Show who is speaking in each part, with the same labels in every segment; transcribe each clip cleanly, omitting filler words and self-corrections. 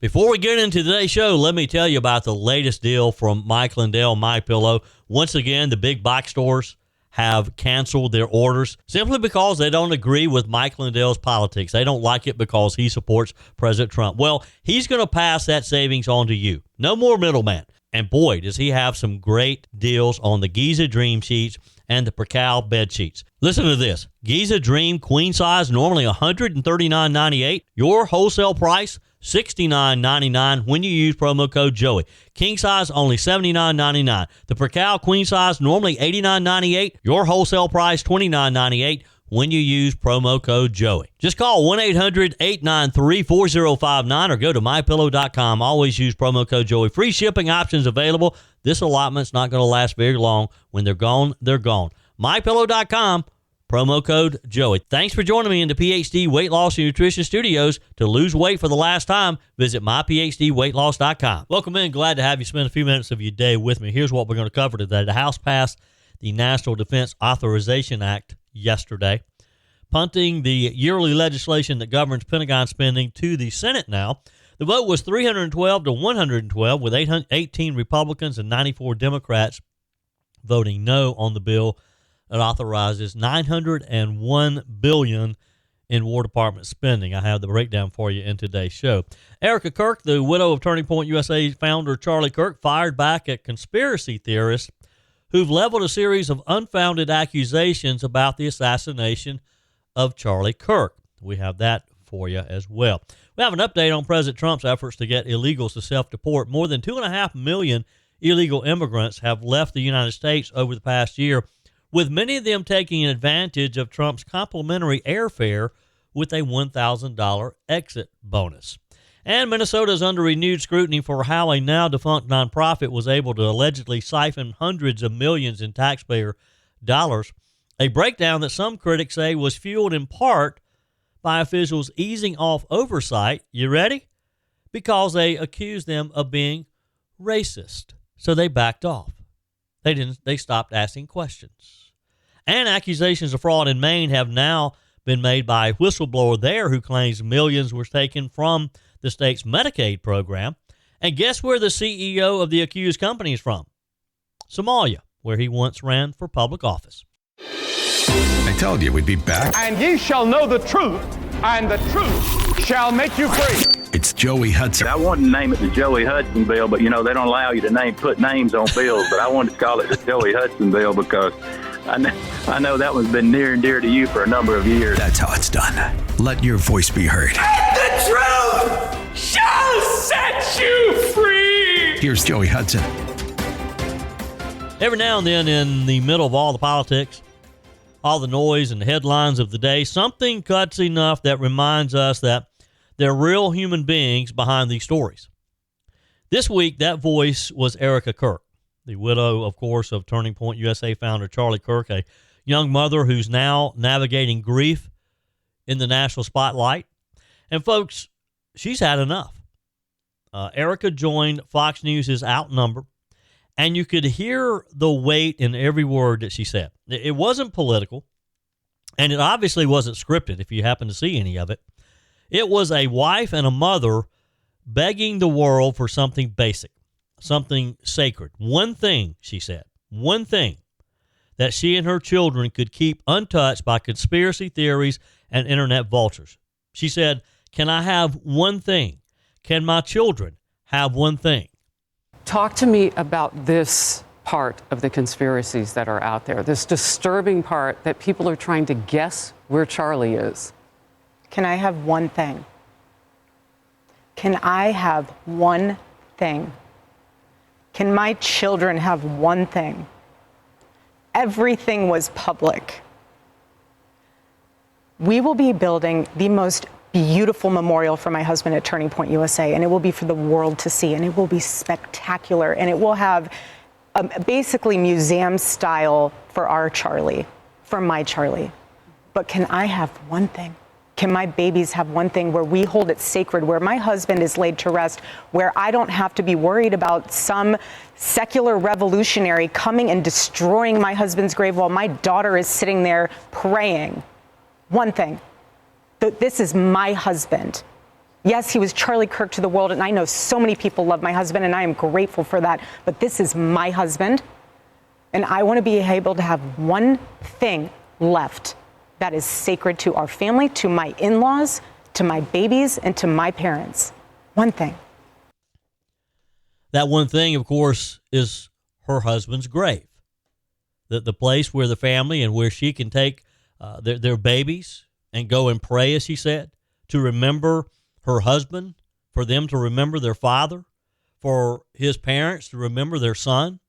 Speaker 1: Before we get into today's show, let me tell you about the latest deal from Mike Lindell, MyPillow. Once again, the big box stores have canceled their orders simply because they don't agree with Mike Lindell's politics. They don't like it because he supports President Trump. Well, he's going to pass that savings on to you. No more middleman. And boy, does he have some great deals on the Giza Dream sheets and the Percal bed sheets. Listen to this. Giza Dream queen size, normally $139.98. Your wholesale price, $69.99 when you use promo code Joey. King size, only $79.99. The Percal queen size, normally $89.98. Your wholesale price, $29.98 when you use promo code Joey. Just call 1-800-893-4059 or go to mypillow.com. Always use promo code Joey. Free shipping options available. This allotment's not going to last very long. When they're gone, they're gone. mypillow.com. Promo code Joey. Thanks for joining me in the PhD Weight Loss and Nutrition Studios. To lose weight for the last time, visit myphdweightloss.com. Welcome in. Glad to have you spend a few minutes of your day with me. Here's what we're going to cover today. The House passed the National Defense Authorization Act yesterday, punting the yearly legislation that governs Pentagon spending to the Senate now. The vote was 312 to 112, with 18 Republicans and 94 Democrats voting no on the bill. It authorizes $901 billion in War Department spending. I have the breakdown for you in today's show. Erika Kirk, the widow of Turning Point USA founder Charlie Kirk, fired back at conspiracy theorists who've leveled a series of unfounded accusations about the assassination of Charlie Kirk. We have that for you as well. We have an update on President Trump's efforts to get illegals to self-deport. More than 2.5 million illegal immigrants have left the United States over the past year, with many of them taking advantage of Trump's complimentary airfare with a $1,000 exit bonus. And Minnesota is under renewed scrutiny for how a now-defunct nonprofit was able to allegedly siphon hundreds of millions in taxpayer dollars, a breakdown that some critics say was fueled in part by officials easing off oversight. You ready? Because they accused them of being racist. So they backed off. They stopped asking questions. And accusations of fraud in Maine have now been made by a whistleblower there who claims millions were taken from the state's Medicaid program. And guess where the CEO of the accused company is from? Somalia, where he once ran for public office.
Speaker 2: I told you we'd be back.
Speaker 3: And ye shall know the truth, and the truth shall make you free.
Speaker 2: It's Joey Hudson.
Speaker 4: I wanted to name it the Joey Hudson bill, but, they don't allow you to put names on bills. But I wanted to call it the Joey Hudson bill because I know that one's been near and dear to you for a number of years.
Speaker 2: That's how it's done. Let your voice be heard.
Speaker 3: And the truth shall set you free.
Speaker 2: Here's Joey Hudson.
Speaker 1: Every now and then, in the middle of all the politics, all the noise and the headlines of the day, something cuts enough that reminds us that there are real human beings behind these stories. This week, that voice was Erika Kirk, the widow, of course, of Turning Point USA founder Charlie Kirk, a young mother who's now navigating grief in the national spotlight. And folks, she's had enough. Erika joined Fox News' Outnumbered, and you could hear the weight in every word that she said. It wasn't political, and it obviously wasn't scripted, if you happen to see any of it. It was a wife and a mother begging the world for something basic, something sacred. One thing, she said, one thing that she and her children could keep untouched by conspiracy theories and internet vultures. She said, "Can I have one thing? Can my children have one thing?"
Speaker 5: Talk to me about this part of the conspiracies that are out there, this disturbing part that people are trying to guess where Charlie is.
Speaker 6: Can I have one thing? Can I have one thing? Can my children have one thing? Everything was public. We will be building the most beautiful memorial for my husband at Turning Point USA, and it will be for the world to see, and it will be spectacular, and it will have basically museum style for our Charlie, for my Charlie. But can I have one thing? Can my babies have one thing where we hold it sacred, where my husband is laid to rest, where I don't have to be worried about some secular revolutionary coming and destroying my husband's grave while my daughter is sitting there praying? One thing. This is my husband. Yes, he was Charlie Kirk to the world, and I know so many people love my husband, and I am grateful for that. But this is my husband, and I want to be able to have one thing left that is sacred to our family, to my in-laws, to my babies, and to my parents. One thing.
Speaker 1: That one thing, of course, is her husband's grave. The place where the family and where she can take their babies and go and pray, as she said, to remember her husband, for them to remember their father, for his parents to remember their son.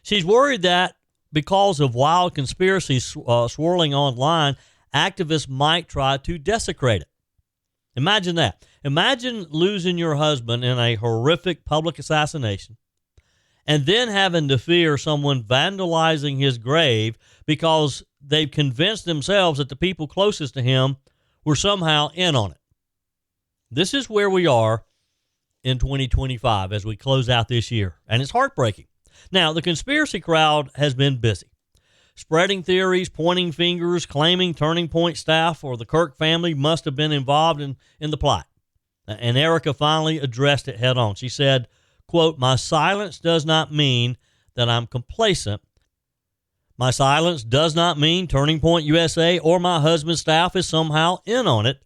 Speaker 1: She's worried that because of wild conspiracies swirling online, activists might try to desecrate it. Imagine that. Imagine losing your husband in a horrific public assassination and then having to fear someone vandalizing his grave because they've convinced themselves that the people closest to him were somehow in on it. This is where we are in 2025 as we close out this year, and it's heartbreaking. Now, the conspiracy crowd has been busy, spreading theories, pointing fingers, claiming Turning Point staff or the Kirk family must have been involved in the plot. And Erika finally addressed it head on. She said, quote, "My silence does not mean that I'm complacent. My silence does not mean Turning Point USA or my husband's staff is somehow in on it.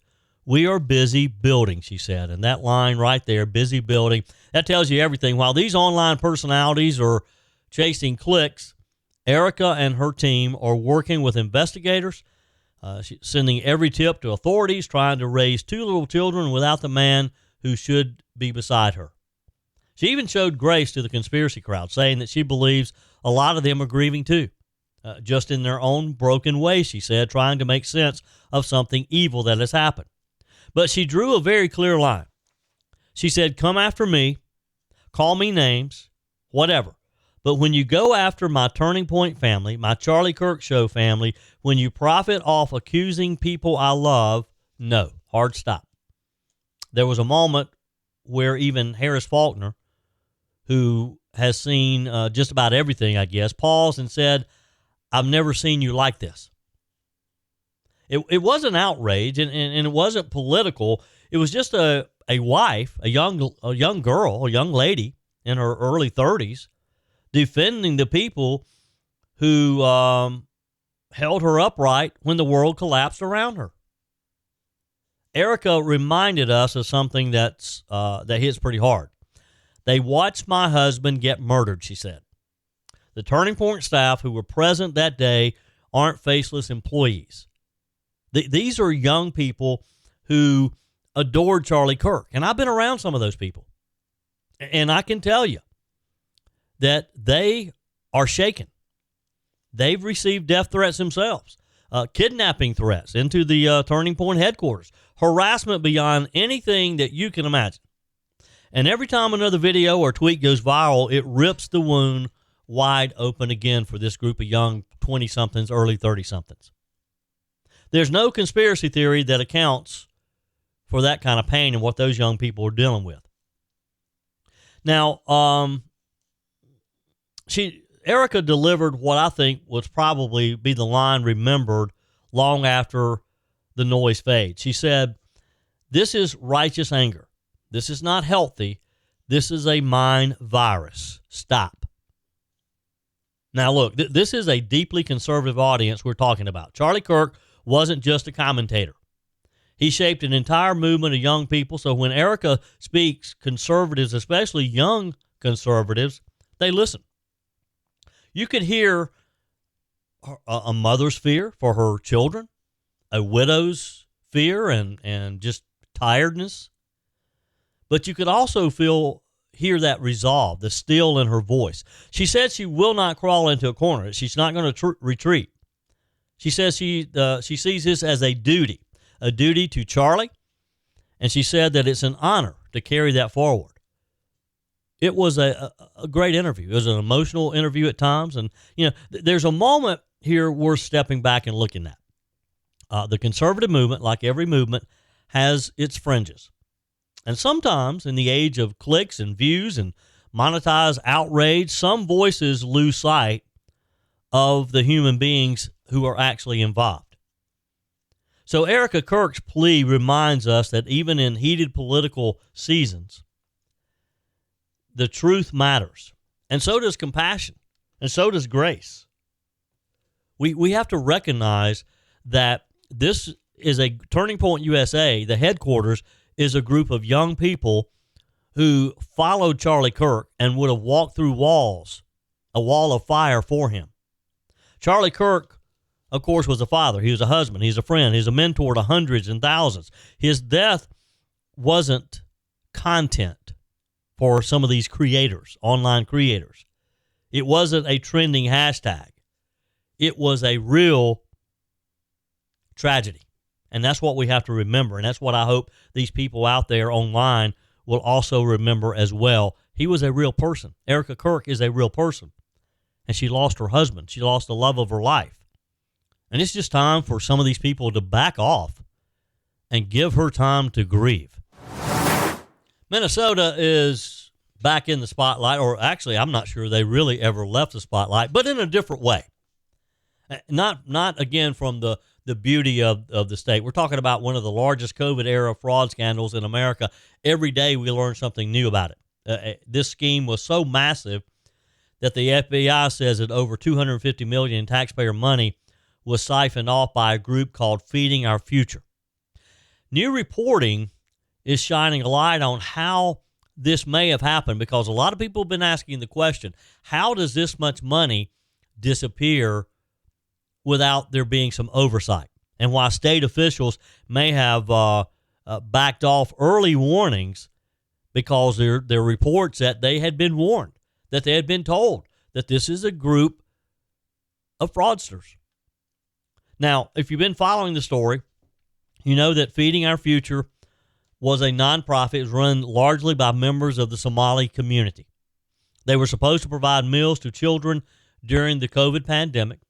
Speaker 1: We are busy building," she said. And that line right there, busy building, that tells you everything. While these online personalities are chasing clicks, Erika and her team are working with investigators, sending every tip to authorities, trying to raise two little children without the man who should be beside her. She even showed grace to the conspiracy crowd, saying that she believes a lot of them are grieving too, just in their own broken way, she said, trying to make sense of something evil that has happened. But she drew a very clear line. She said, "Come after me, call me names, whatever. But when you go after my Turning Point family, my Charlie Kirk show family, when you profit off accusing people I love, no, hard stop." There was a moment where even Harris Faulkner, who has seen just about everything, I guess, paused and said, "I've never seen you like this." It wasn't outrage, and it wasn't political. It was just a wife, a young girl, a young lady in her early 30s, defending the people who held her upright when the world collapsed around her. Erika reminded us of something that hits pretty hard. "They watched my husband get murdered," she said. "The Turning Point staff who were present that day aren't faceless employees. These are young people who adored Charlie Kirk. And I've been around some of those people. And I can tell you that they are shaken. They've received death threats themselves, kidnapping threats into the Turning Point headquarters, harassment beyond anything that you can imagine. And every time another video or tweet goes viral, it rips the wound wide open again for this group of young 20-somethings, early 30-somethings. There's no conspiracy theory that accounts for that kind of pain and what those young people are dealing with. Now, Erika delivered what I think would probably be the line remembered long after the noise fades. She said, "This is righteous anger. This is not healthy. This is a mind virus. Stop." Now, look, this is a deeply conservative audience we're talking about. Charlie Kirk wasn't just a commentator. He shaped an entire movement of young people. So when Erika speaks, conservatives, especially young conservatives, they listen. You could hear a mother's fear for her children, a widow's fear and just tiredness. But you could also hear that resolve, the steel in her voice. She said she will not crawl into a corner. She's not going to retreat. She says she sees this as a duty to Charlie, and she said that it's an honor to carry that forward. It was a great interview. It was an emotional interview at times, and there's a moment here worth stepping back and looking at. The conservative movement, like every movement, has its fringes. And sometimes in the age of clicks and views and monetized outrage, some voices lose sight of the human beings who are actually involved. So Erika Kirk's plea reminds us that even in heated political seasons, the truth matters. And so does compassion. And so does grace. We have to recognize that this is a Turning Point USA. The headquarters is a group of young people who followed Charlie Kirk and would have walked through walls, a wall of fire for him. Charlie Kirk, of course, was a father. He was a husband. He's a friend. He's a mentor to hundreds and thousands. His death wasn't content for some of these creators, online creators. It wasn't a trending hashtag. It was a real tragedy. And that's what we have to remember. And that's what I hope these people out there online will also remember as well. He was a real person. Erika Kirk is a real person. And she lost her husband. She lost the love of her life. And it's just time for some of these people to back off and give her time to grieve. Minnesota is back in the spotlight, or actually, I'm not sure they really ever left the spotlight, but in a different way. Not again from the beauty of the state. We're talking about one of the largest COVID-era fraud scandals in America. Every day we learn something new about it. This scheme was so massive that the FBI says that over $250 million in taxpayer money was siphoned off by a group called Feeding Our Future. New reporting is shining a light on how this may have happened, because a lot of people have been asking the question, how does this much money disappear without there being some oversight? And why state officials may have backed off early warnings, because there are reports that they had been warned, that they had been told that this is a group of fraudsters. Now, if you've been following the story, you know that Feeding Our Future was a nonprofit. It was run largely by members of the Somali community. They were supposed to provide meals to children during the COVID pandemic.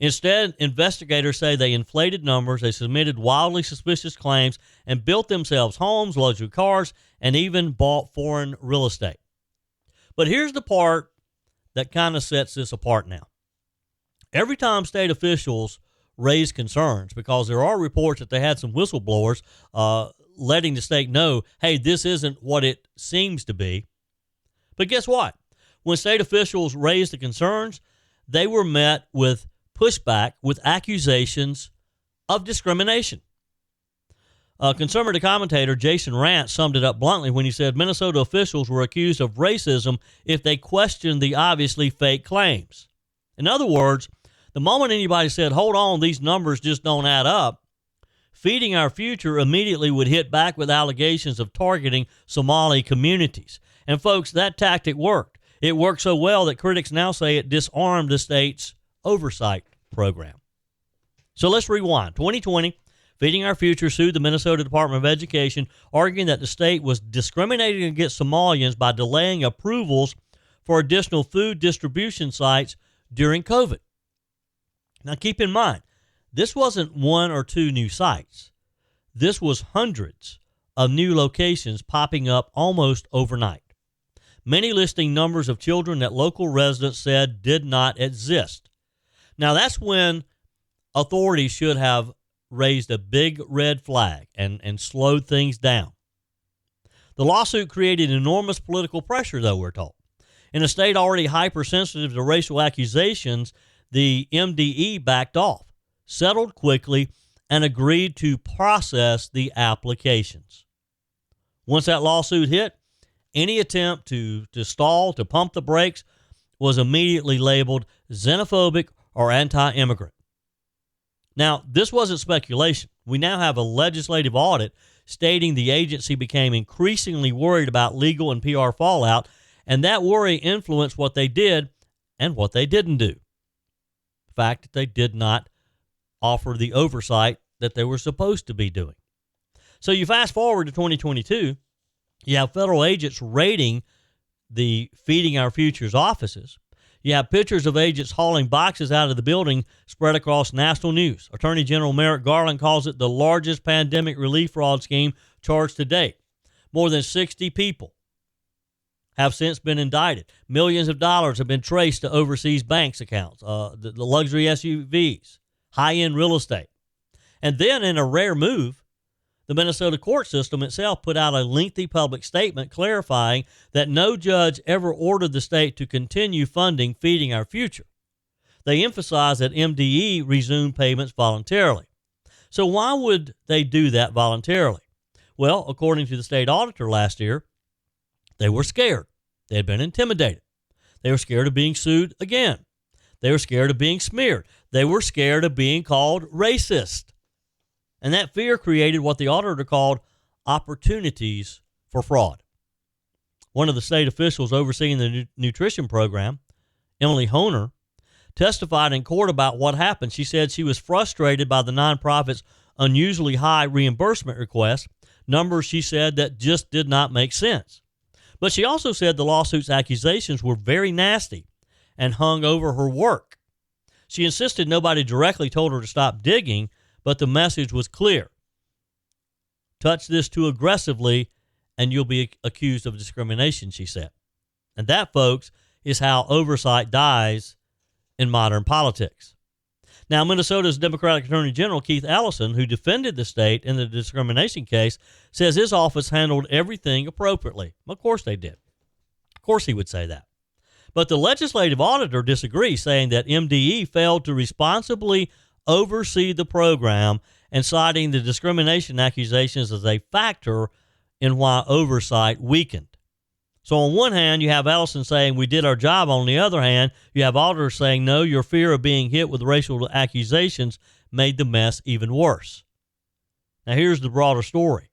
Speaker 1: Instead, investigators say they inflated numbers, they submitted wildly suspicious claims, and built themselves homes, luxury cars, and even bought foreign real estate. But here's the part that kind of sets this apart now. Every time state officials raise concerns, because there are reports that they had some whistleblowers letting the state know, hey, this isn't what it seems to be. But guess what? When state officials raised the concerns, they were met with pushback, with accusations of discrimination. Conservative commentator Jason Rant summed it up bluntly when he said Minnesota officials were accused of racism if they questioned the obviously fake claims. In other words, the moment anybody said, hold on, these numbers just don't add up, Feeding Our Future immediately would hit back with allegations of targeting Somali communities. And folks, that tactic worked. It worked so well that critics now say it disarmed the state's oversight program. So let's rewind. 2020, Feeding Our Future sued the Minnesota Department of Education, arguing that the state was discriminating against Somalians by delaying approvals for additional food distribution sites during COVID. Now keep in mind, this wasn't one or two new sites. This was hundreds of new locations popping up almost overnight. Many listing numbers of children that local residents said did not exist. Now that's when authorities should have raised a big red flag and slowed things down. The lawsuit created enormous political pressure, though, we're told. In a state already hypersensitive to racial accusations, the MDE backed off, settled quickly, and agreed to process the applications. Once that lawsuit hit, any attempt to stall, to pump the brakes, was immediately labeled xenophobic or anti-immigrant. Now, this wasn't speculation. We now have a legislative audit stating the agency became increasingly worried about legal and PR fallout, and that worry influenced what they did and what they didn't do. The fact that they did not offer the oversight that they were supposed to be doing. So you fast forward to 2022, you have federal agents raiding the Feeding Our Future's offices. You have pictures of agents hauling boxes out of the building spread across national news. Attorney General Merrick Garland calls it the largest pandemic relief fraud scheme charged to date. More than 60 people have since been indicted. Millions of dollars have been traced to overseas banks accounts, the luxury SUVs, high-end real estate. And then, in a rare move, the Minnesota court system itself put out a lengthy public statement clarifying that no judge ever ordered the state to continue funding Feeding Our Future. They emphasized that MDE resumed payments voluntarily. So why would they do that voluntarily? Well, according to the state auditor last year, they were scared. They had been intimidated. They were scared of being sued again. They were scared of being smeared. They were scared of being called racist. And that fear created what the auditor called opportunities for fraud. One of the state officials overseeing the nutrition program, Emily Honer, testified in court about what happened. She said she was frustrated by the nonprofit's unusually high reimbursement requests, numbers she said that just did not make sense. But she also said the lawsuit's accusations were very nasty and hung over her work. She insisted nobody directly told her to stop digging, but the message was clear. Touch this too aggressively and you'll be accused of discrimination, she said. And that, folks, is how oversight dies in modern politics. Now, Minnesota's Democratic Attorney General Keith Ellison, who defended the state in the discrimination case, says his office handled everything appropriately. Of course they did. Of course he would say that. But the legislative auditor disagrees, saying that MDE failed to responsibly oversee the program and citing the discrimination accusations as a factor in why oversight weakened. So on one hand, you have Ellison saying we did our job. On the other hand, you have auditors saying, no, your fear of being hit with racial accusations made the mess even worse. Now here's the broader story.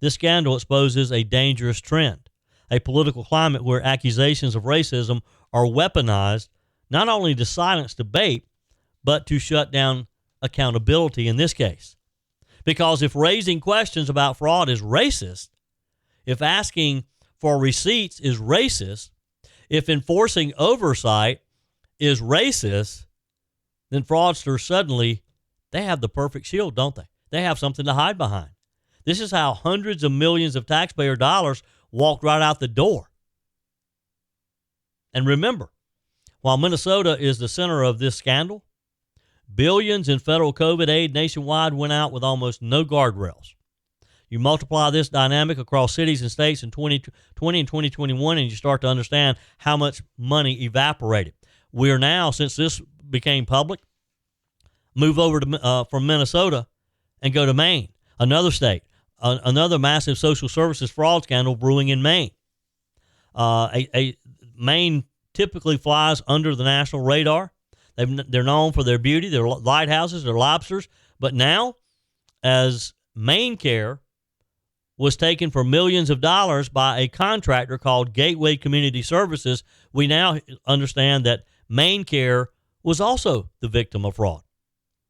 Speaker 1: This scandal exposes a dangerous trend, a political climate where accusations of racism are weaponized not only to silence debate, but to shut down accountability in this case. Because if raising questions about fraud is racist, if asking for receipts is racist, if enforcing oversight is racist, then fraudsters suddenly, they have the perfect shield, don't they? They have something to hide behind. This is how hundreds of millions of taxpayer dollars walked right out the door. And remember, while Minnesota is the center of this scandal, billions in federal COVID aid nationwide went out with almost no guardrails. You multiply this dynamic across cities and states in 2020 and 2021, and you start to understand how much money evaporated. We are now, since this became public, move over to from Minnesota and go to Maine, another state, another massive social services fraud scandal brewing in Maine. Maine typically flies under the national radar. They're known for their beauty, their lighthouses, their lobsters. But now, as Maine Care was taken for millions of dollars by a contractor called Gateway Community Services, we now understand that Maine Care was also the victim of fraud.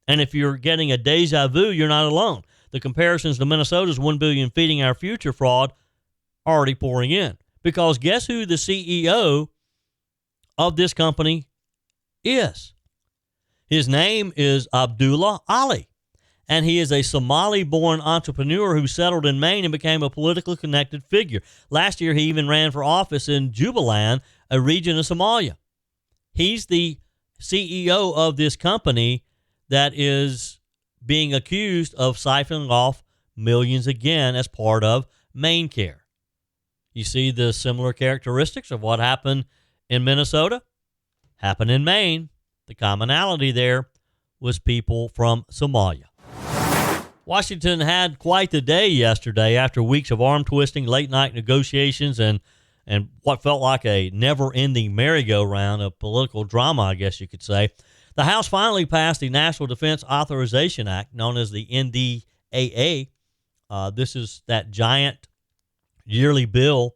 Speaker 1: And if you're getting a deja vu, you're not alone. The comparisons to Minnesota's $1 billion Feeding Our Future fraud are already pouring in. Because guess who the CEO of this company is? His name is Abdullah Ali. And he is a Somali-born entrepreneur who settled in Maine and became a politically connected figure. Last year, he even ran for office in Jubaland, a region of Somalia. He's the CEO of this company that is being accused of siphoning off millions again as part of Maine Care. You see the similar characteristics of what happened in Minnesota, happened in Maine. The commonality there was people from Somalia. Washington had quite the day yesterday after weeks of arm-twisting, late-night negotiations, and what felt like a never-ending merry-go-round of political drama, I guess you could say. The House finally passed the National Defense Authorization Act, known as the NDAA. This is that giant yearly bill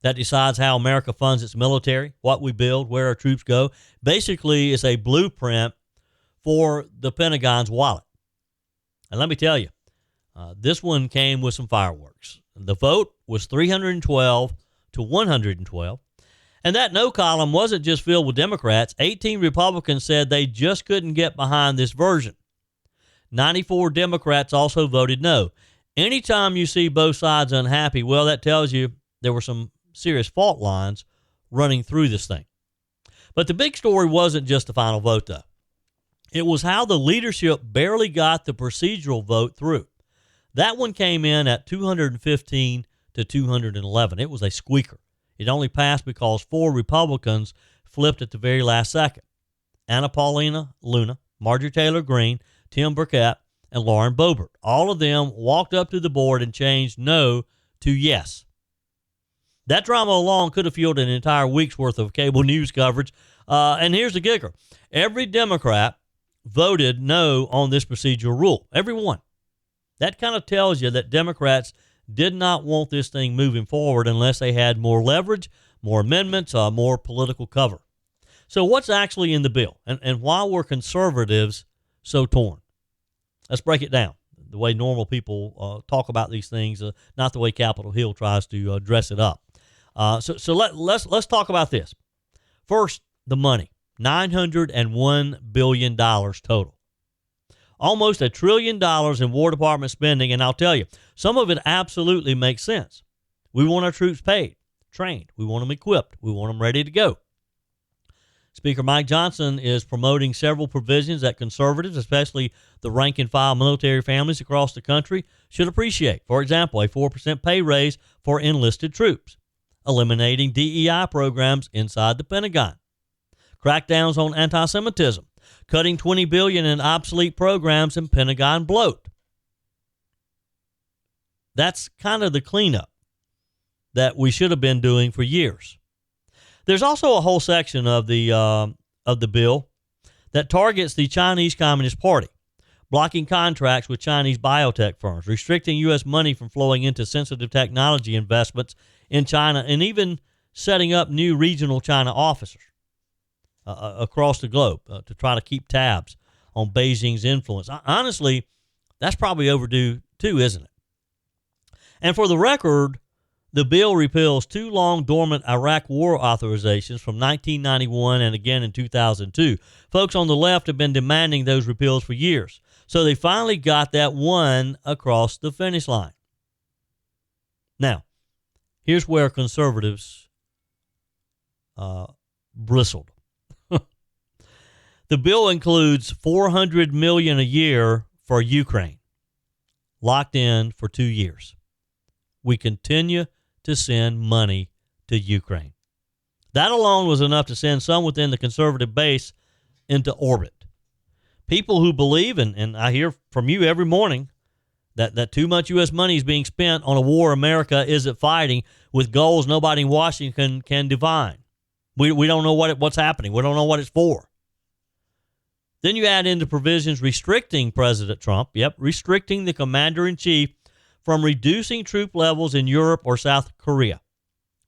Speaker 1: that decides how America funds its military, what we build, where our troops go. Basically, it's a blueprint for the Pentagon's wallet. And let me tell you, this one came with some fireworks. The vote was 312 to 112. And that no column wasn't just filled with Democrats. 18 Republicans said they just couldn't get behind this version. 94 Democrats also voted no. Anytime you see both sides unhappy, well, that tells you there were some serious fault lines running through this thing. But the big story wasn't just the final vote, though. It was how the leadership barely got the procedural vote through. That one came in at 215 to 211. It was a squeaker. It only passed because 4 Republicans flipped at the very last second. Anna Paulina Luna, Marjorie Taylor Greene, Tim Burkett, and Lauren Boebert. All of them walked up to the board and changed no to yes. That drama alone could have fueled an entire week's worth of cable news coverage. And here's the kicker. Every Democrat voted no on this procedural rule. Every one. That kind of tells you that Democrats did not want this thing moving forward unless they had more leverage, more amendments, more political cover. So what's actually in the bill? And why were conservatives so torn? Let's break it down. The way normal people talk about these things, not the way Capitol Hill tries to dress it up. So let's talk about this. First, the money. $901 billion total. Almost $1 trillion in War Department spending, and I'll tell you, some of it absolutely makes sense. We want our troops paid, trained. We want them equipped. We want them ready to go. Speaker Mike Johnson is promoting several provisions that conservatives, especially the rank-and-file military families across the country, should appreciate. For example, a 4% pay raise for enlisted troops, eliminating DEI programs inside the Pentagon, crackdowns on anti-Semitism, cutting $20 billion in obsolete programs and Pentagon bloat. That's kind of the cleanup that we should have been doing for years. There's also a whole section of the bill that targets the Chinese Communist Party, blocking contracts with Chinese biotech firms, restricting U.S. money from flowing into sensitive technology investments in China, and even setting up new regional China offices across the globe to try to keep tabs on Beijing's influence. Honestly, that's probably overdue too, isn't it? And for the record, the bill repeals 2 long dormant Iraq war authorizations from 1991 and again in 2002. Folks on the left have been demanding those repeals for years, so they finally got that one across the finish line. Now, here's where conservatives bristled. The bill includes $400 million a year for Ukraine, locked in for 2 years. We continue to send money to Ukraine. That alone was enough to send some within the conservative base into orbit. People who believe, and I hear from you every morning, that too much U.S. money is being spent on a war America isn't fighting with goals nobody in Washington can divine. We don't know what's happening. We don't know what it's for. Then you add in the provisions restricting President Trump, restricting the commander-in-chief from reducing troop levels in Europe or South Korea.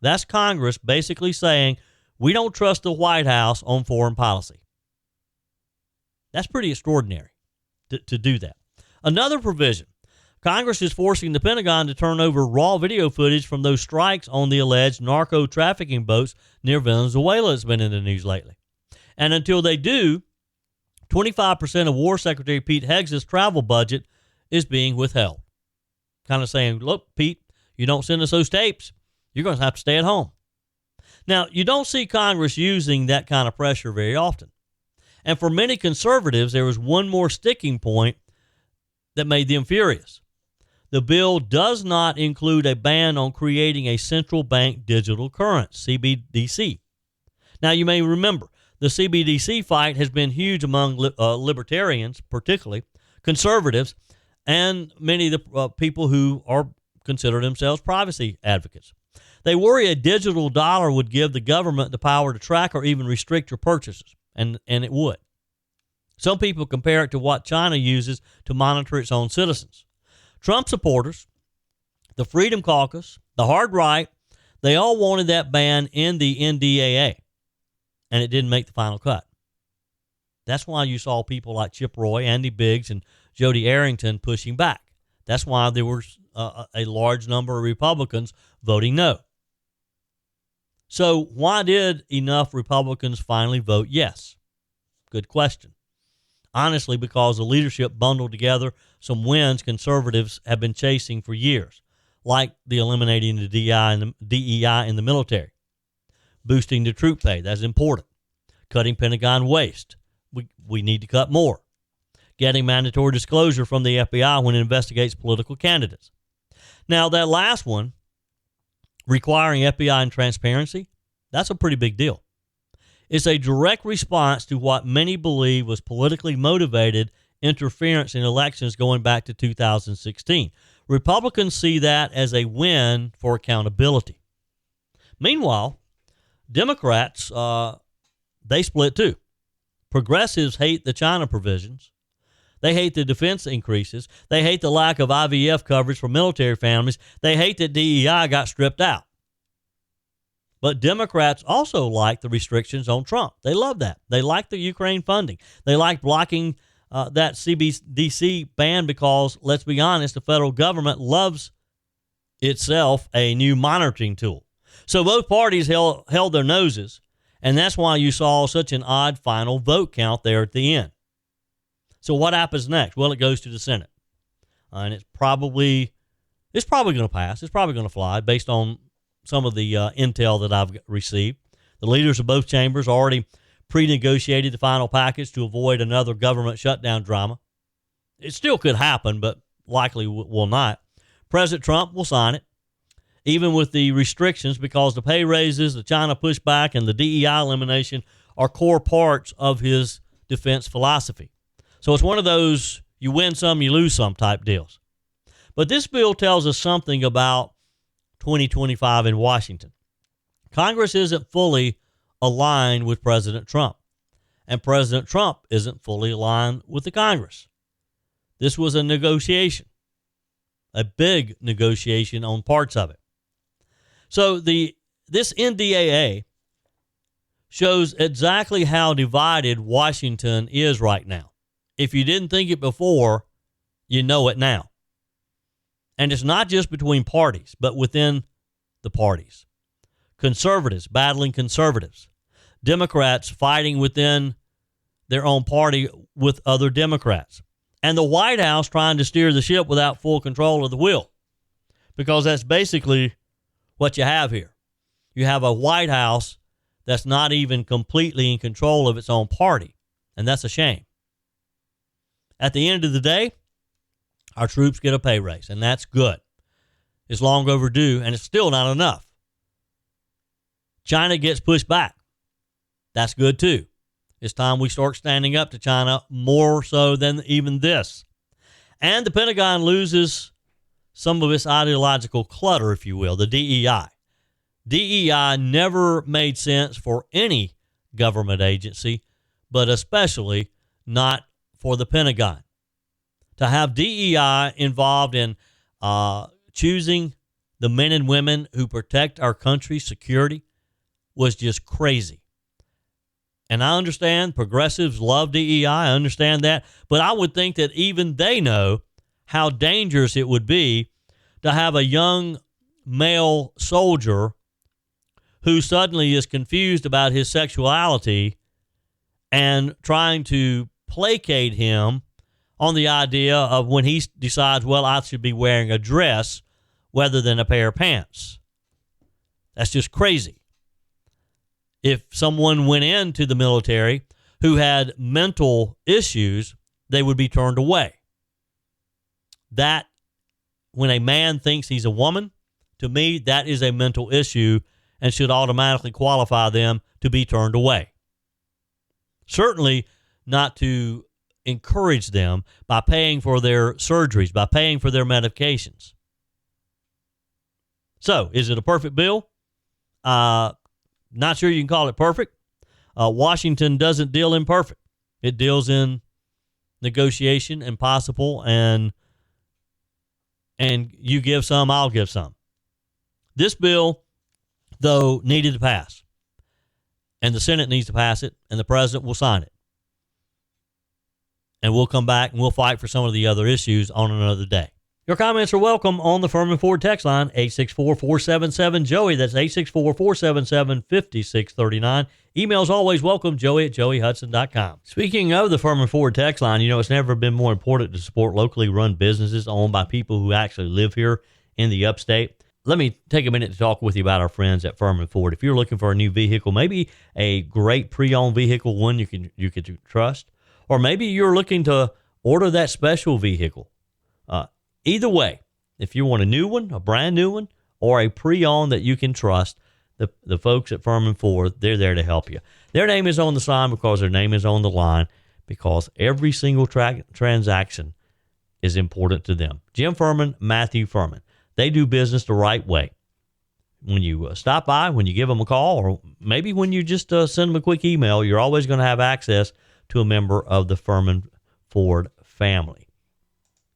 Speaker 1: That's Congress basically saying we don't trust the White House on foreign policy. That's pretty extraordinary to do that. Another provision, Congress is forcing the Pentagon to turn over raw video footage from those strikes on the alleged narco-trafficking boats near Venezuela that's been in the news lately. And until they do, 25% of War Secretary Pete Heggs' travel budget is being withheld. Kind of saying, look, Pete, you don't send us those tapes, you're going to have to stay at home. Now, you don't see Congress using that kind of pressure very often. And for many conservatives, there was one more sticking point that made them furious. The bill does not include a ban on creating a central bank digital currency, CBDC. Now, you may remember, the CBDC fight has been huge among libertarians, particularly conservatives, and many of the people who consider themselves privacy advocates. They worry a digital dollar would give the government the power to track or even restrict your purchases, and it would. Some people compare it to what China uses to monitor its own citizens. Trump supporters, the Freedom Caucus, the hard right, they all wanted that ban in the NDAA, and it didn't make the final cut. That's why you saw people like Chip Roy, Andy Biggs, and Jody Arrington pushing back. That's why there was a large number of Republicans voting no. So why did enough Republicans finally vote yes? Good question. Honestly, because the leadership bundled together some wins conservatives have been chasing for years, like the eliminating the DEI in the military, boosting the troop pay, that's important, cutting Pentagon waste, we need to cut more. Getting mandatory disclosure from the FBI when it investigates political candidates. Now, that last one, requiring FBI and transparency, that's a pretty big deal. It's a direct response to what many believe was politically motivated interference in elections going back to 2016. Republicans see that as a win for accountability. Meanwhile, Democrats, they split too. Progressives hate the China provisions. They hate the defense increases. They hate the lack of IVF coverage for military families. They hate that DEI got stripped out. But Democrats also like the restrictions on Trump. They love that. They like the Ukraine funding. They like blocking that CBDC ban because, let's be honest, the federal government loves itself a new monitoring tool. So both parties held their noses, and that's why you saw such an odd final vote count there at the end. So what happens next? Well, it goes to the Senate, and it's probably going to pass. It's probably going to fly based on some of the intel that I've received. The leaders of both chambers already pre-negotiated the final package to avoid another government shutdown drama. It still could happen, but likely will not. President Trump will sign it, even with the restrictions, because the pay raises, the China pushback, and the DEI elimination are core parts of his defense philosophy. So it's one of those you win some, you lose some type deals. But this bill tells us something about 2025 in Washington. Congress isn't fully aligned with President Trump, and President Trump isn't fully aligned with the Congress. This was a negotiation, a big negotiation on parts of it. So this NDAA shows exactly how divided Washington is right now. If you didn't think it before, you know it now. And it's not just between parties, but within the parties. Conservatives battling conservatives. Democrats fighting within their own party with other Democrats. And the White House trying to steer the ship without full control of the wheel. Because that's basically what you have here. You have a White House that's not even completely in control of its own party. And that's a shame. At the end of the day, our troops get a pay raise, and that's good. It's long overdue, and it's still not enough. China gets pushed back. That's good, too. It's time we start standing up to China more so than even this. And the Pentagon loses some of its ideological clutter, if you will, the DEI. DEI never made sense for any government agency, but especially not for the Pentagon. To have DEI involved in choosing the men and women who protect our country's security was just crazy. And I understand progressives love DEI. I understand that. But I would think that even they know how dangerous it would be to have a young male soldier who suddenly is confused about his sexuality and trying to placate him on the idea of when he decides, well, I should be wearing a dress rather than a pair of pants. That's just crazy. If someone went into the military who had mental issues, they would be turned away. That, when a man thinks he's a woman, to me, that is a mental issue and should automatically qualify them to be turned away. Certainly not to encourage them by paying for their surgeries, by paying for their medications. So, is it a perfect bill? Not sure you can call it perfect. Washington doesn't deal in perfect. It deals in negotiation and possible, and you give some, I'll give some. This bill, though, needed to pass. And the Senate needs to pass it, and the president will sign it. And we'll come back and we'll fight for some of the other issues on another day. Your comments are welcome on the Furman Ford text line, 864-477-JOEY. That's 864-477-5639. Emails always welcome, joey@joeyhudson.com. Speaking of the Furman Ford text line, it's never been more important to support locally run businesses owned by people who actually live here in the upstate. let me take a minute to talk with you about our friends at Furman Ford. If you're looking for a new vehicle, maybe a great pre-owned vehicle, one you can trust, or maybe you're looking to order that special vehicle. Either way, if you want a new one, a brand new one, or a pre-owned that you can trust, the folks at Furman Ford, they're there to help you. Their name is on the sign because their name is on the line, because every single transaction is important to them. Jim Furman, Matthew Furman. They do business the right way. When you stop by, when you give them a call, or maybe when you just send them a quick email, you're always going to have access to a member of the Furman Ford family.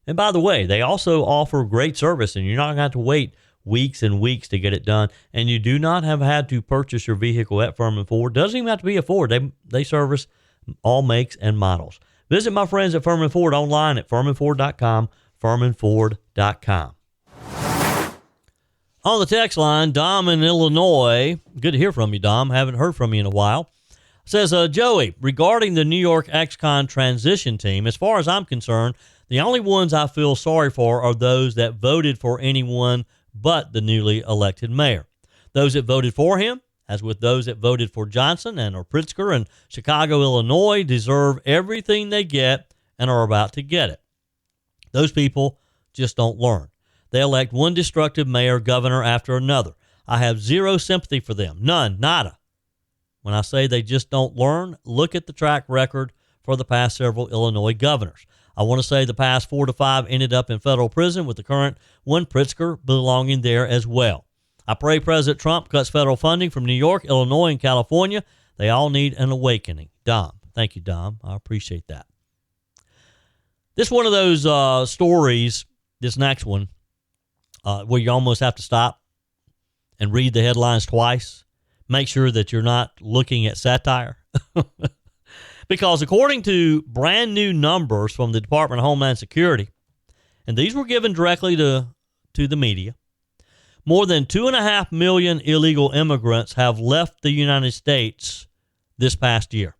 Speaker 1: And by the way, they also offer great service, and you're not going to have to wait weeks and weeks to get it done. And you do not have had to purchase your vehicle at Furman Ford. Doesn't even have to be a Ford. They service all makes and models. Visit my friends at Furman Ford online at furmanford.com, furmanford.com. On the text line, Dom in Illinois. Good to hear from you, Dom. Haven't heard from you in a while. Says, Joey, regarding the New York ex-con transition team, as far as I'm concerned, the only ones I feel sorry for are those that voted for anyone but the newly elected mayor. Those that voted for him, as with those that voted for Johnson and or Pritzker and Chicago, Illinois, deserve everything they get and are about to get it. Those people just don't learn. They elect one destructive mayor, governor after another. I have zero sympathy for them. None, nada. When I say they just don't learn, look at the track record for the past several Illinois governors. I want to say the past 4 to 5 ended up in federal prison, with the current one, Pritzker, belonging there as well. I pray President Trump cuts federal funding from New York, Illinois, and California. They all need an awakening. Dom. Thank you, Dom. I appreciate that. This is one of those stories, this next one, where you almost have to stop and read the headlines twice. Make sure that you're not looking at satire. Because according to brand new numbers from the Department of Homeland Security, and these were given directly to the media, more than 2.5 million illegal immigrants have left the United States this past year.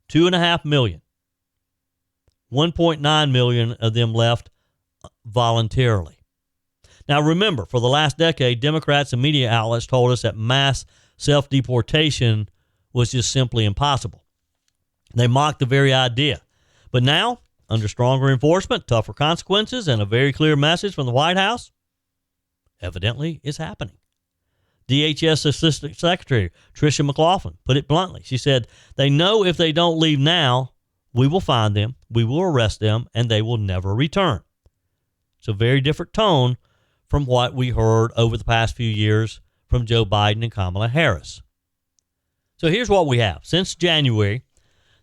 Speaker 1: 2.5 million. 1.9 million of them left voluntarily. Now remember, for the last decade, Democrats and media outlets told us that mass self-deportation was just simply impossible. They mocked the very idea. But now, under stronger enforcement, tougher consequences, and a very clear message from the White House, evidently it's happening. DHS Assistant Secretary Tricia McLaughlin put it bluntly. She said, they know if they don't leave now, we will find them, we will arrest them, and they will never return. It's a very different tone from what we heard over the past few years from Joe Biden and Kamala Harris. So here's what we have. Since January,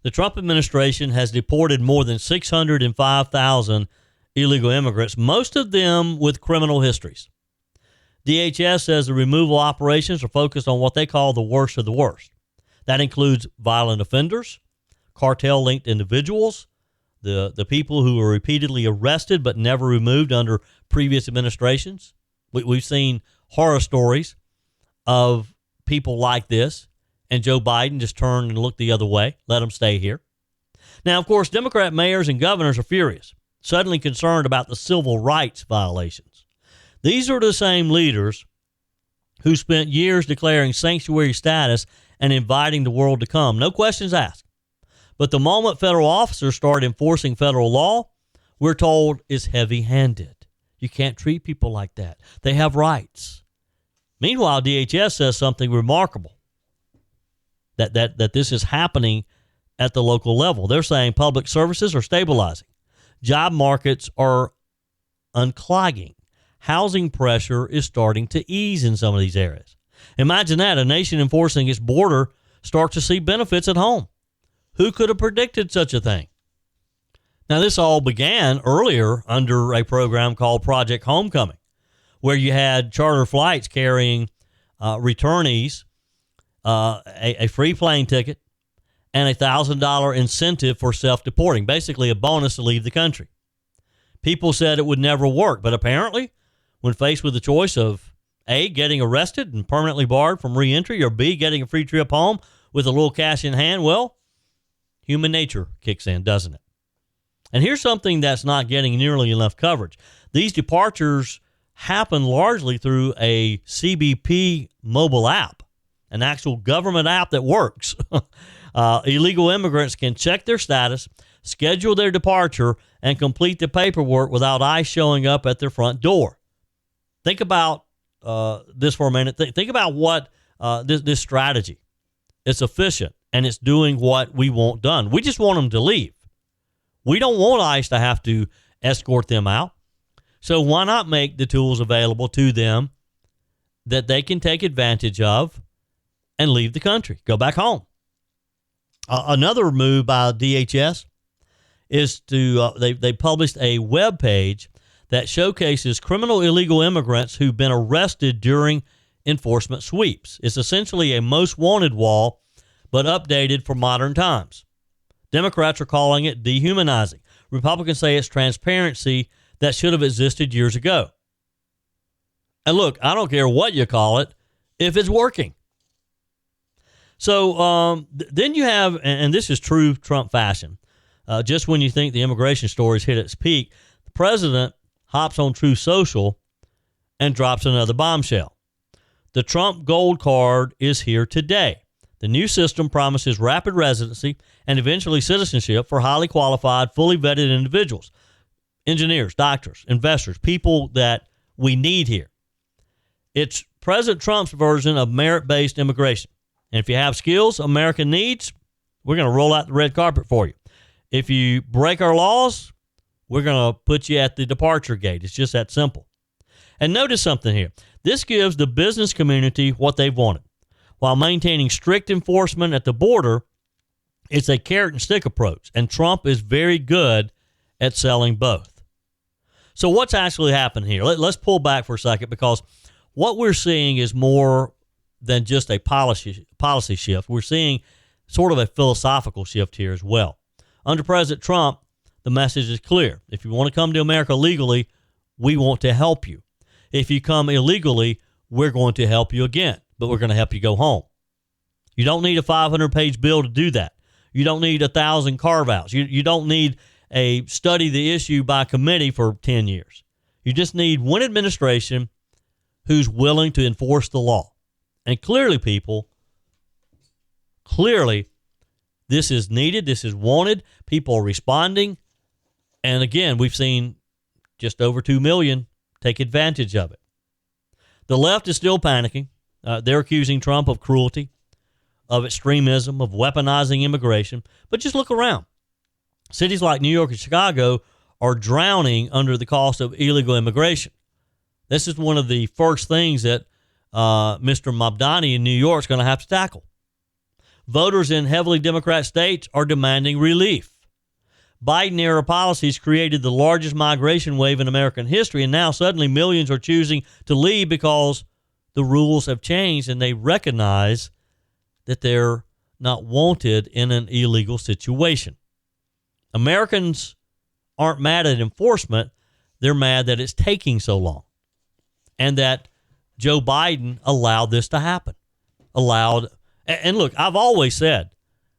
Speaker 1: the Trump administration has deported more than 605,000 illegal immigrants, most of them with criminal histories. DHS says the removal operations are focused on what they call the worst of the worst. That includes violent offenders, cartel-linked individuals, the people who were repeatedly arrested but never removed under previous administrations. We've seen horror stories of people like this, and Joe Biden just turned and looked the other way, let them stay here. Now, of course, Democrat mayors and governors are furious, suddenly concerned about the civil rights violations. These are the same leaders who spent years declaring sanctuary status and inviting the world to come. No questions asked. But the moment federal officers start enforcing federal law, we're told is heavy-handed. You can't treat people like that. They have rights. Meanwhile, DHS says something remarkable, that this is happening at the local level. They're saying public services are stabilizing. Job markets are unclogging. Housing pressure is starting to ease in some of these areas. Imagine that, a nation enforcing its border starts to see benefits at home. Who could have predicted such a thing? Now, this all began earlier under a program called Project Homecoming, where you had charter flights carrying returnees a free plane ticket and a $1,000 incentive for self-deporting, basically a bonus to leave the country. People said it would never work, but apparently, when faced with the choice of A, getting arrested and permanently barred from re-entry, or B, getting a free trip home with a little cash in hand, well, human nature kicks in, doesn't it? And here's something that's not getting nearly enough coverage. These departures happen largely through a CBP mobile app, an actual government app that works. Illegal immigrants can check their status, schedule their departure, and complete the paperwork without ICE showing up at their front door. Think about this for a minute. Think about what this strategy. It's efficient, and it's doing what we want done. We just want them to leave. We don't want ICE to have to escort them out. So why not make the tools available to them that they can take advantage of and leave the country, go back home? Another move by DHS is to they published a web page that showcases criminal illegal immigrants who've been arrested during enforcement sweeps. It's essentially a most wanted wall, but updated for modern times. Democrats are calling it dehumanizing. Republicans say it's transparency that should have existed years ago. And look, I don't care what you call it if it's working. So then you have, and this is true Trump fashion, just when you think the immigration story's hit its peak, the president hops on Truth Social and drops another bombshell. The Trump Gold Card is here today. The new system promises rapid residency and eventually citizenship for highly qualified, fully vetted individuals, engineers, doctors, investors, people that we need here. It's President Trump's version of merit-based immigration. And if you have skills America needs, we're going to roll out the red carpet for you. If you break our laws, we're going to put you at the departure gate. It's just that simple. And notice something here. This gives the business community what they've wanted. While maintaining strict enforcement at the border, it's a carrot and stick approach. And Trump is very good at selling both. So what's actually happened here? Let's pull back for a second, because what we're seeing is more than just a policy shift. We're seeing sort of a philosophical shift here as well. Under President Trump, the message is clear. If you want to come to America legally, we want to help you. If you come illegally, we're going to help you again, but we're going to help you go home. You don't need a 500-page bill to do that. You don't need 1,000 carve-outs. You don't need a study the issue by committee for 10 years. You just need one administration who's willing to enforce the law. And clearly, people, this is needed. This is wanted. People are responding. And again, we've seen just over 2 million take advantage of it. The left is still panicking. They're accusing Trump of cruelty, of extremism, of weaponizing immigration. But just look around. Cities like New York and Chicago are drowning under the cost of illegal immigration. This is one of the first things that Mr. Mamdani in New York is going to have to tackle. Voters in heavily Democrat states are demanding relief. Biden-era policies created the largest migration wave in American history, and now suddenly millions are choosing to leave because the rules have changed and they recognize that they're not wanted in an illegal situation. Americans aren't mad at enforcement. They're mad that it's taking so long and that Joe Biden allowed this to happen. And look, I've always said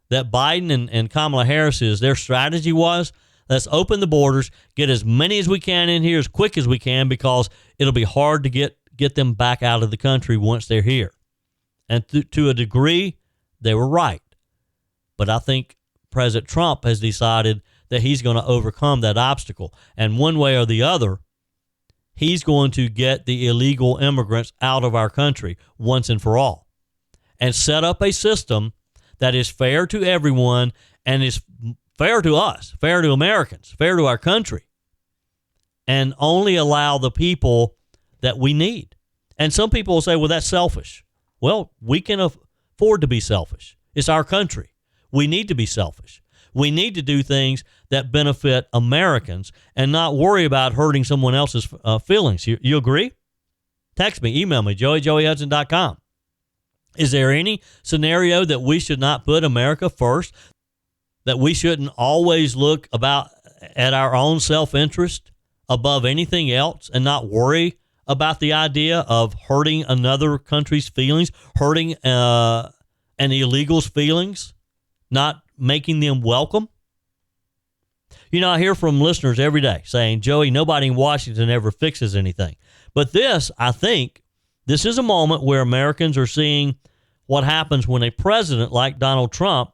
Speaker 1: that Biden and Kamala Harris, their strategy was, let's open the borders, get as many as we can in here as quick as we can, because it'll be hard to get them back out of the country once they're here. And to a degree, they were right. But I think President Trump has decided that he's going to overcome that obstacle. And one way or the other, he's going to get the illegal immigrants out of our country once and for all and set up a system that is fair to everyone and is fair to us, fair to Americans, fair to our country, and only allow the people that we need. And some people will say, well, that's selfish. Well, we can afford to be selfish. It's our country. We need to be selfish. We need to do things that benefit Americans and not worry about hurting someone else's feelings. You agree? Text me, email me, joey@joeyhudson.com. Is there any scenario that we should not put America first, that we shouldn't always look at our own self-interest above anything else and not worry about the idea of hurting another country's feelings, hurting an illegal's feelings, not making them welcome? You know, I hear from listeners every day saying, Joey, nobody in Washington ever fixes anything. But I think this is a moment where Americans are seeing what happens when a president like Donald Trump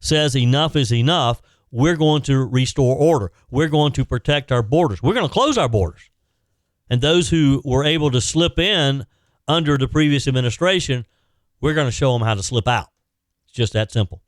Speaker 1: says enough is enough. We're going to restore order. We're going to protect our borders. We're going to close our borders. And those who were able to slip in under the previous administration, we're going to show them how to slip out. It's just that simple.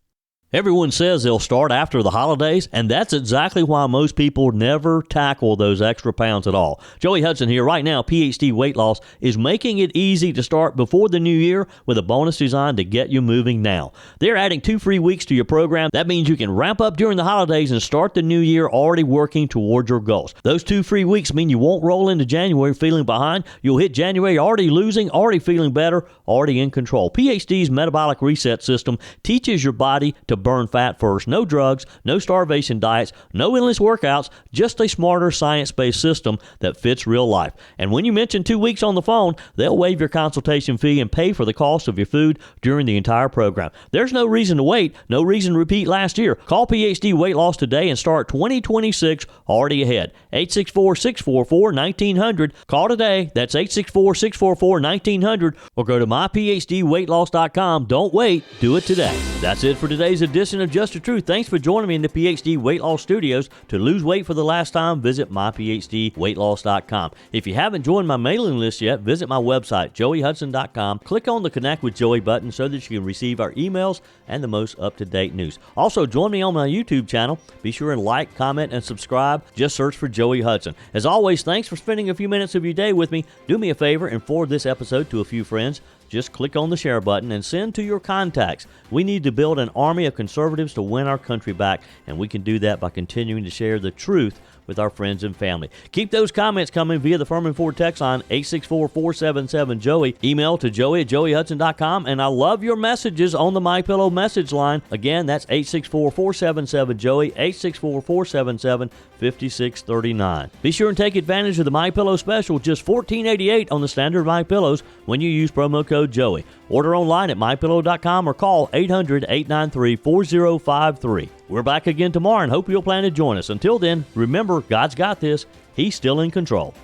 Speaker 1: Everyone says they'll start after the holidays, and that's exactly why most people never tackle those extra pounds at all. Joey Hudson here. Right now, PhD Weight Loss is making it easy to start before the new year with a bonus designed to get you moving now. They're adding 2 free weeks to your program. That means you can ramp up during the holidays and start the new year already working toward your goals. Those 2 free weeks mean you won't roll into January feeling behind. You'll hit January already losing, already feeling better, already in control. PhD's metabolic reset system teaches your body to burn fat first. No drugs, no starvation diets, no endless workouts, just a smarter science-based system that fits real life. And when you mention 2 weeks on the phone, they'll waive your consultation fee and pay for the cost of your food during the entire program. There's no reason to wait, no reason to repeat last year. Call PhD Weight Loss today and start 2026 already ahead. 864-644-1900. Call today. That's 864-644-1900 or go to myphdweightloss.com. Don't wait. Do it today. That's it for today's edition of Just the Truth. Thanks for joining me in the PhD Weight Loss Studios. To lose weight for the last time, visit myphdweightloss.com. If you haven't joined my mailing list yet, visit my website, joeyhudson.com. Click on the Connect with Joey button so that you can receive our emails and the most up-to-date news. Also, join me on my YouTube channel. Be sure and like, comment, and subscribe. Just search for Joey Hudson. As always, thanks for spending a few minutes of your day with me. Do me a favor and forward this episode to a few friends. Just click on the share button and send to your contacts. We need to build an army of conservatives to win our country back, and we can do that by continuing to share the truth with our friends and family. Keep those comments coming via the Furman Ford text line 864-477-JOEY. Email to joey@joeyhudson.com, and I love your messages on the MyPillow message line. Again, that's 864-477-JOEY, 864-477-5639. Be sure and take advantage of the MyPillow special, just $14.88 on the standard MyPillows when you use promo code Joey. Order online at mypillow.com or call 800-893-4053. We're back again tomorrow and hope you'll plan to join us. Until then, remember, God's got this. He's still in control.